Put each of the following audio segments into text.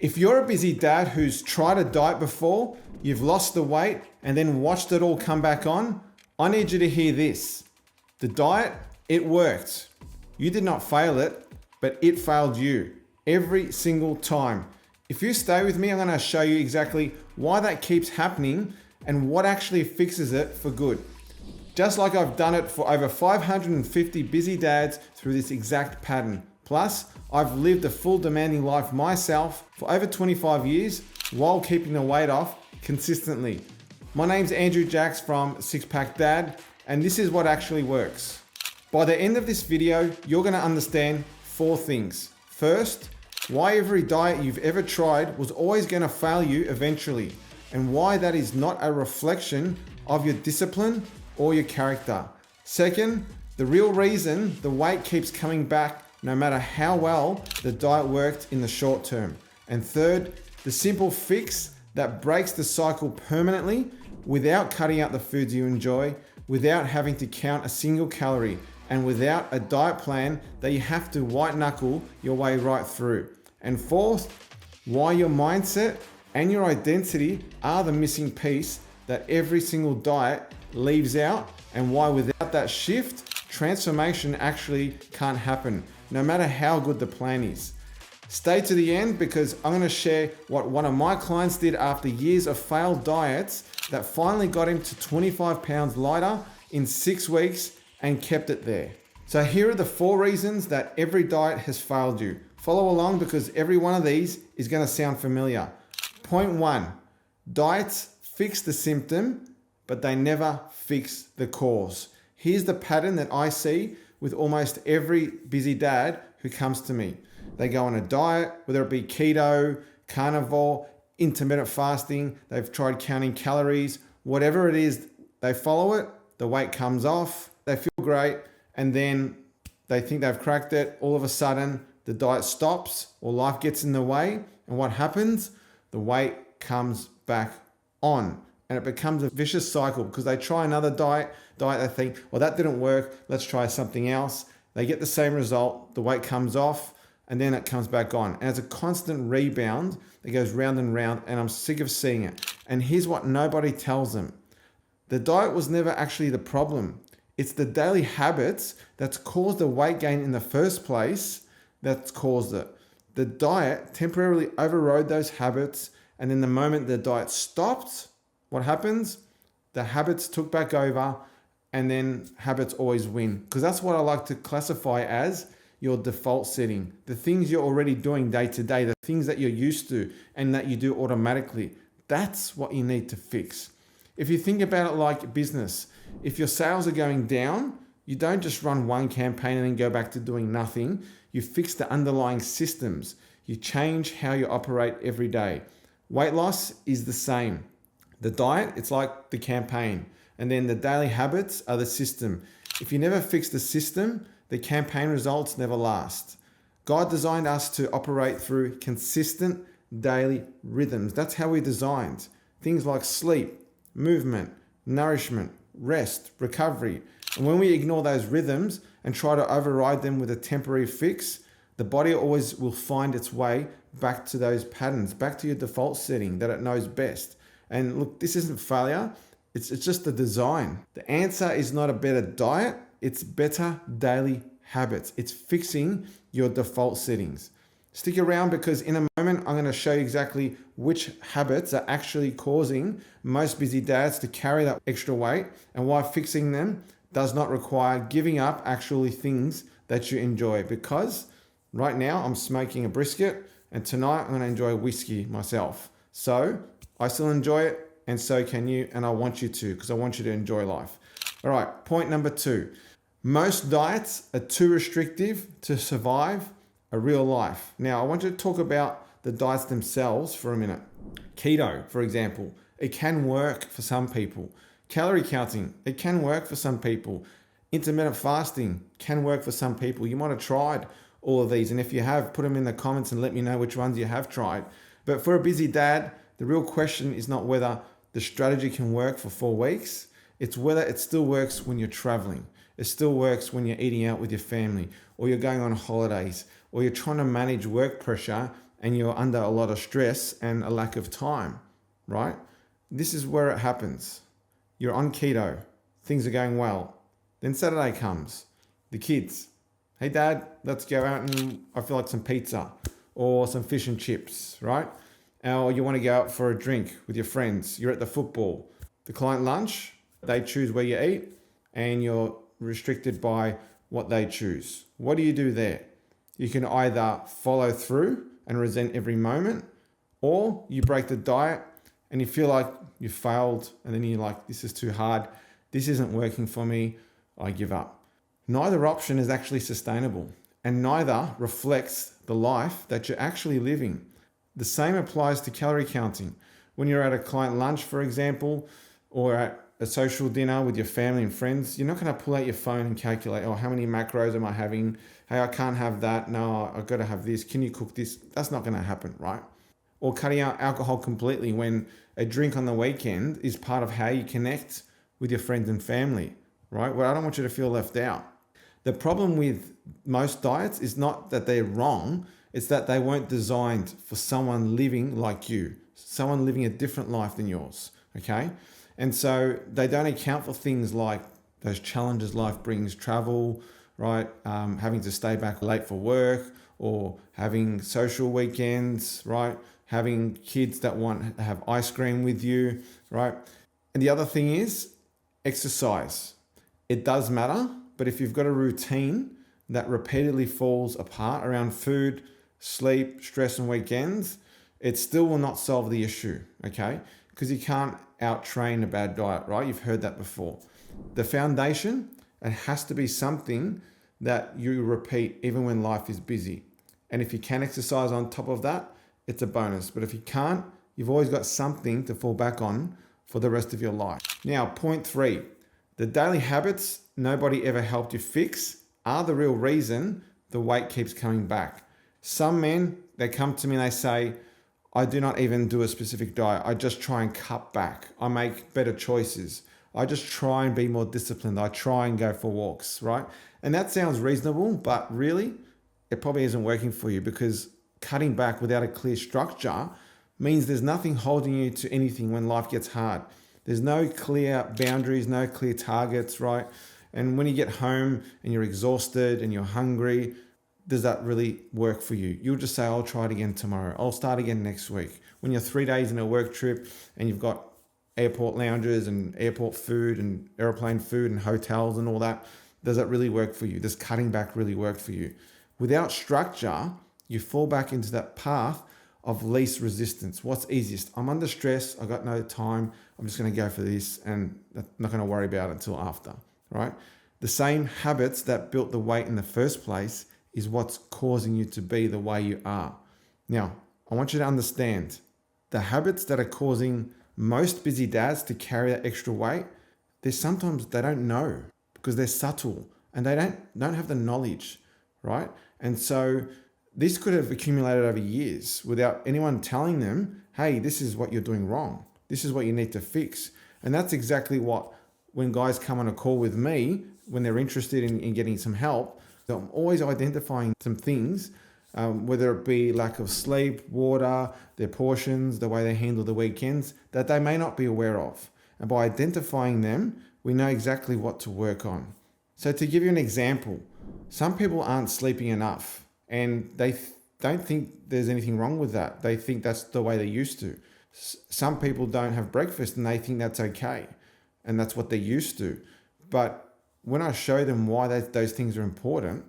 If you're a busy dad who's tried a diet before, you've lost the weight and then watched it all come back on, I need you to hear this. The diet, it worked. You did not fail it, but it failed you every single time. If you stay with me, I'm going to show you exactly why that keeps happening and what actually fixes it for good. Just like I've done it for over 550 busy dads through this exact pattern. Plus, I've lived a full demanding life myself for over 25 years while keeping the weight off consistently. My name's Andrew Jacks from Six Pack Dad, and this is what actually works. By the end of this video, you're going to understand 4 things. First, why every diet you've ever tried was always going to fail you eventually, and why that is not a reflection of your discipline or your character. Second, the real reason the weight keeps coming back no matter how well the diet worked in the short term. And third, the simple fix that breaks the cycle permanently without cutting out the foods you enjoy, without having to count a single calorie, and without a diet plan that you have to white knuckle your way right through. And fourth, why your mindset and your identity are the missing piece that every single diet leaves out, and why without that shift, transformation actually can't happen, no matter how good the plan is. Stay to the end because I'm going to share what one of my clients did after years of failed diets that finally got him to 25 pounds lighter in 6 weeks and kept it there. So here are the 4 reasons that every diet has failed you. Follow along because every one of these is going to sound familiar. Point 1, diets fix the symptom, but they never fix the cause. Here's the pattern that I see with almost every busy dad who comes to me. They go on a diet, whether it be keto, carnivore, intermittent fasting, they've tried counting calories, whatever it is, they follow it, the weight comes off, they feel great, and then they think they've cracked it. All of a sudden, the diet stops or life gets in the way, and what happens? The weight comes back on. And it becomes a vicious cycle because they try another diet, they think, well, that didn't work, let's try something else. They get the same result, the weight comes off, and then it comes back on. And it's a constant rebound that goes round and round, and I'm sick of seeing it. And here's what nobody tells them. The diet was never actually the problem. It's the daily habits that's caused the weight gain in the first place that's caused it. The diet temporarily overrode those habits, and then the moment the diet stopped, what happens? The habits took back over, and then habits always win. Because that's what I like to classify as your default setting. The things you're already doing day to day, the things that you're used to and that you do automatically. That's what you need to fix. If you think about it like business, if your sales are going down, you don't just run one campaign and then go back to doing nothing. You fix the underlying systems. You change how you operate every day. Weight loss is the same. The diet, it's like the campaign. And then the daily habits are the system. If you never fix the system, the campaign results never last. God designed us to operate through consistent daily rhythms. That's how we're designed. Things like sleep, movement, nourishment, rest, recovery. And when we ignore those rhythms and try to override them with a temporary fix, the body always will find its way back to those patterns, back to your default setting that it knows best. And look, this isn't failure. It's just the design. The answer is not a better diet. It's better daily habits. It's fixing your default settings. Stick around because in a moment, I'm going to show you exactly which habits are actually causing most busy dads to carry that extra weight and why fixing them does not require giving up actually things that you enjoy. Because right now I'm smoking a brisket and tonight I'm going to enjoy whiskey myself. So I still enjoy it, and so can you, and I want you to, because I want you to enjoy life. All right, point number 2. Most diets are too restrictive to survive a real life. Now, I want you to talk about the diets themselves for a minute. Keto, for example, it can work for some people. Calorie counting, it can work for some people. Intermittent fasting can work for some people. You might have tried all of these, and if you have, put them in the comments and let me know which ones you have tried. But for a busy dad, the real question is not whether the strategy can work for 4 weeks. It's whether it still works when you're traveling. It still works when you're eating out with your family, or you're going on holidays, or you're trying to manage work pressure and you're under a lot of stress and a lack of time, right? This is where it happens. You're on keto, things are going well. Then Saturday comes, the kids, hey dad, let's go out and I feel like some pizza or some fish and chips, right? Or you want to go out for a drink with your friends, you're at the football. The client lunch, they choose where you eat and you're restricted by what they choose. What do you do there? You can either follow through and resent every moment, or you break the diet and you feel like you failed and then you're like, this is too hard, this isn't working for me, I give up. Neither option is actually sustainable and neither reflects the life that you're actually living. The same applies to calorie counting. When you're at a client lunch, for example, or at a social dinner with your family and friends, you're not going to pull out your phone and calculate, oh, how many macros am I having? Hey, I can't have that. No, I've got to have this. Can you cook this? That's not going to happen, right? Or cutting out alcohol completely when a drink on the weekend is part of how you connect with your friends and family, right? Well, I don't want you to feel left out. The problem with most diets is not that they're wrong, it's that they weren't designed for someone living like you, someone living a different life than yours, okay? And so they don't account for things like those challenges life brings, travel, right? Having to stay back late for work or having social weekends, right? Having kids that want to have ice cream with you, right? And the other thing is exercise. It does matter, but if you've got a routine that repeatedly falls apart around food, sleep, stress, and weekends, it still will not solve the issue, okay? Because you can't out-train a bad diet, right? You've heard that before. The foundation, it has to be something that you repeat even when life is busy. And if you can exercise on top of that, it's a bonus. But if you can't, you've always got something to fall back on for the rest of your life. Now, point 3, the daily habits nobody ever helped you fix are the real reason the weight keeps coming back. Some men, they come to me and they say, I do not even do a specific diet. I just try and cut back. I make better choices. I just try and be more disciplined. I try and go for walks, right? And that sounds reasonable, but really, it probably isn't working for you because cutting back without a clear structure means there's nothing holding you to anything when life gets hard. There's no clear boundaries, no clear targets, right? And when you get home and you're exhausted and you're hungry, does that really work for you? You'll just say, I'll try it again tomorrow. I'll start again next week. When you're 3 days in a work trip and you've got airport lounges and airport food and airplane food and hotels and all that, does that really work for you? Does cutting back really work for you? Without structure, you fall back into that path of least resistance. What's easiest? I'm under stress. I got no time. I'm just going to go for this and I'm not going to worry about it until after, right? The same habits that built the weight in the first place is what's causing you to be the way you are. Now, I want you to understand the habits that are causing most busy dads to carry that extra weight, sometimes they don't know because they're subtle and they don't have the knowledge, right? And so this could have accumulated over years without anyone telling them, hey, this is what you're doing wrong. This is what you need to fix. And that's exactly what, when guys come on a call with me, when they're interested in getting some help, I'm always identifying some things, whether it be lack of sleep, water, their portions, the way they handle the weekends, that they may not be aware of. And by identifying them, we know exactly what to work on. So to give you an example, some people aren't sleeping enough and they don't think there's anything wrong with that. They think that's the way they used to. Some people don't have breakfast and they think that's okay and that's what they're used to. But when I show them why those things are important,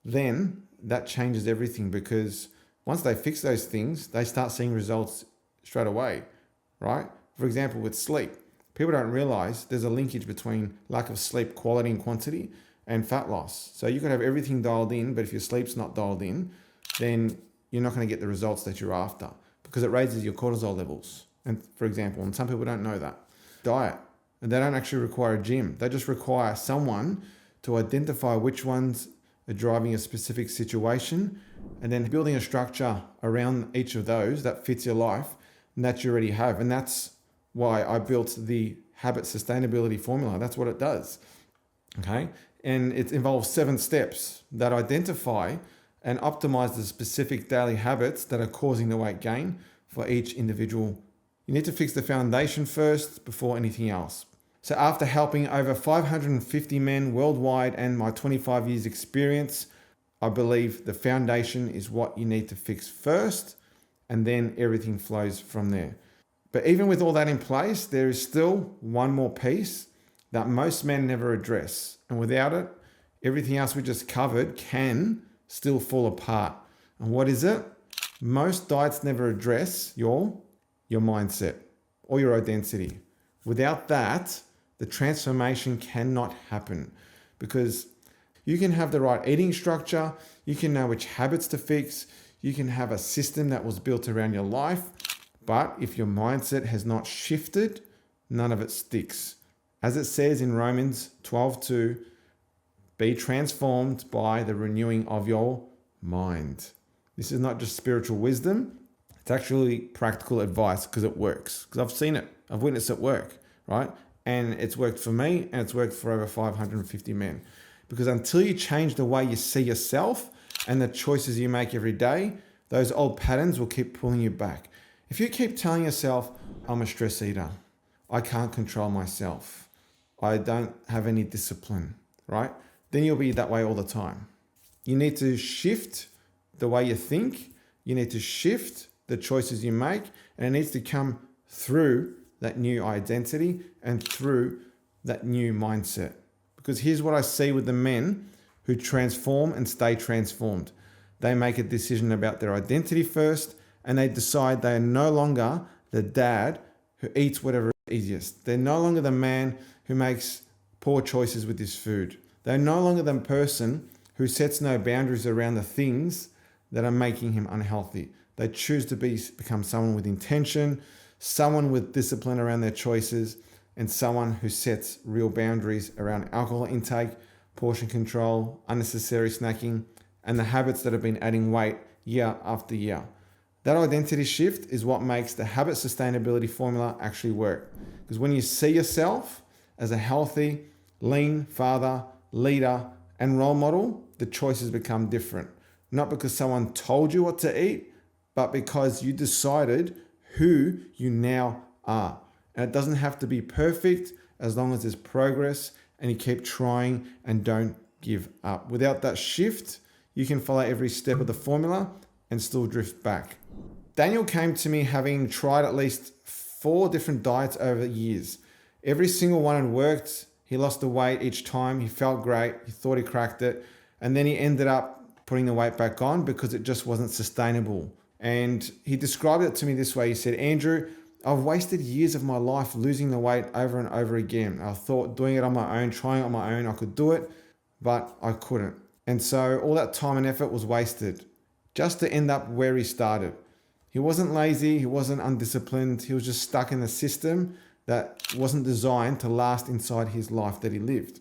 then that changes everything because once they fix those things, they start seeing results straight away, right? For example, with sleep, people don't realize there's a linkage between lack of sleep quality and quantity and fat loss. So you could have everything dialed in, but if your sleep's not dialed in, then you're not going to get the results that you're after because it raises your cortisol levels. And for example, and some people don't know that. Diet. And they don't actually require a gym. They just require someone to identify which ones are driving a specific situation and then building a structure around each of those that fits your life and that you already have. And that's why I built the habit sustainability formula. That's what it does. Okay. And it involves 7 steps that identify and optimize the specific daily habits that are causing the weight gain for each individual. You need to fix the foundation first before anything else. So after helping over 550 men worldwide and my 25 years experience, I believe the foundation is what you need to fix first, and then everything flows from there. But even with all that in place, there is still one more piece that most men never address. And without it, everything else we just covered can still fall apart. And what is it? Most diets never address your mindset or your identity. Without that, the transformation cannot happen, because you can have the right eating structure, you can know which habits to fix, you can have a system that was built around your life, but if your mindset has not shifted, none of it sticks. As it says in Romans 12:2, be transformed by the renewing of your mind. This is not just spiritual wisdom, it's actually practical advice, because it works. Because I've seen it, I've witnessed it work, right? And it's worked for me, and it's worked for over 550 men. Because until you change the way you see yourself and the choices you make every day, those old patterns will keep pulling you back. If you keep telling yourself, I'm a stress eater, I can't control myself, I don't have any discipline, right? Then you'll be that way all the time. You need to shift the way you think, you need to shift the choices you make, and it needs to come through that new identity and through that new mindset. Because here's what I see with the men who transform and stay transformed. They make a decision about their identity first, and they decide they are no longer the dad who eats whatever is easiest. They're no longer the man who makes poor choices with his food. They're no longer the person who sets no boundaries around the things that are making him unhealthy. They choose to become someone with intention, someone with discipline around their choices, and someone who sets real boundaries around alcohol intake, portion control, unnecessary snacking, and the habits that have been adding weight year after year. That identity shift is what makes the habit sustainability formula actually work. Because when you see yourself as a healthy, lean father, leader, and role model, the choices become different. Not because someone told you what to eat, but because you decided who you now are. And it doesn't have to be perfect, as long as there's progress and you keep trying and don't give up. Without that shift, you can follow every step of the formula and still drift back. Daniel came to me having tried at least 4 different diets over the years. Every single one had worked. He lost the weight each time. He felt great. He thought he cracked it. And then he ended up putting the weight back on because it just wasn't sustainable. And he described it to me this way. He said, Andrew, I've wasted years of my life losing the weight over and over again. I thought doing it on my own, trying it on my own, I could do it, but I couldn't. And so all that time and effort was wasted just to end up where he started. He wasn't lazy, he wasn't undisciplined, he was just stuck in a system that wasn't designed to last inside his life that he lived.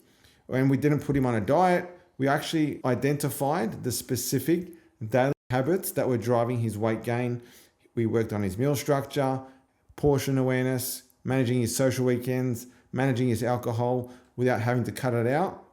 And we didn't put him on a diet, we actually identified the specific daily habits that were driving his weight gain. We worked on his meal structure, portion awareness, managing his social weekends, managing his alcohol without having to cut it out.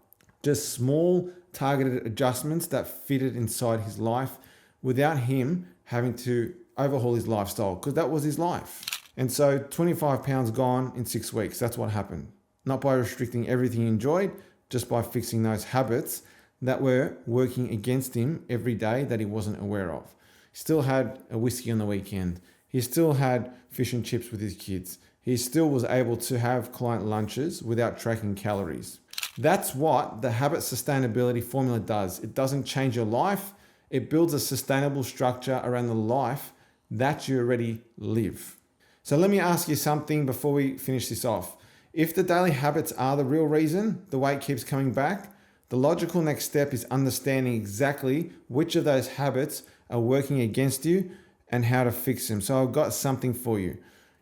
Just small targeted adjustments that fitted inside his life without him having to overhaul his lifestyle, because that was his life. And so 25 pounds gone in 6 weeks. That's what happened. Not by restricting everything he enjoyed, just by fixing those habits that were working against him every day that he wasn't aware of. He still had a whiskey on the weekend. He still had fish and chips with his kids. He still was able to have client lunches without tracking calories. That's what the habit sustainability formula does. It doesn't change your life. It builds a sustainable structure around the life that you already live. So let me ask you something before we finish this off. If the daily habits are the real reason the weight keeps coming back, the logical next step is understanding exactly which of those habits are working against you and how to fix them. So I've got something for you.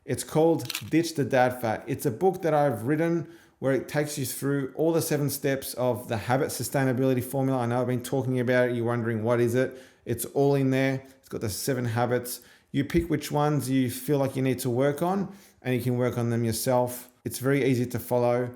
It's called Ditch the Dad Fat. It's a book that I've written where it takes you through all the 7 steps of the habit sustainability formula. I know I've been talking about it. You're wondering, what is it? It's all in there. It's got the 7 habits. You pick which ones you feel like you need to work on, and you can work on them yourself. It's very easy to follow.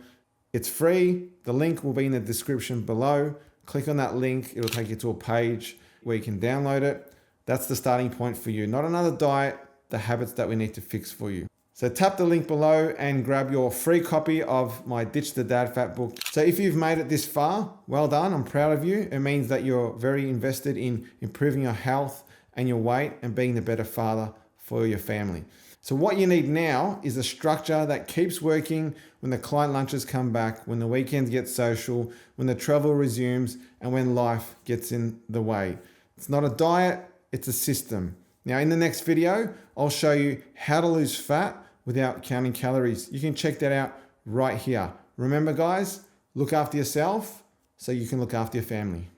It's free. The link will be in the description below. Click on that link. It'll take you to a page where you can download it. That's the starting point for you. Not another diet, the habits that we need to fix for you. So tap the link below and grab your free copy of my Ditch the Dad Fat book. So if you've made it this far, well done. I'm proud of you. It means that you're very invested in improving your health and your weight and being the better father for your family. So what you need now is a structure that keeps working when the client lunches come back, when the weekends get social, when the travel resumes, and when life gets in the way. It's not a diet, it's a system. Now in the next video, I'll show you how to lose fat without counting calories. You can check that out right here. Remember guys, look after yourself so you can look after your family.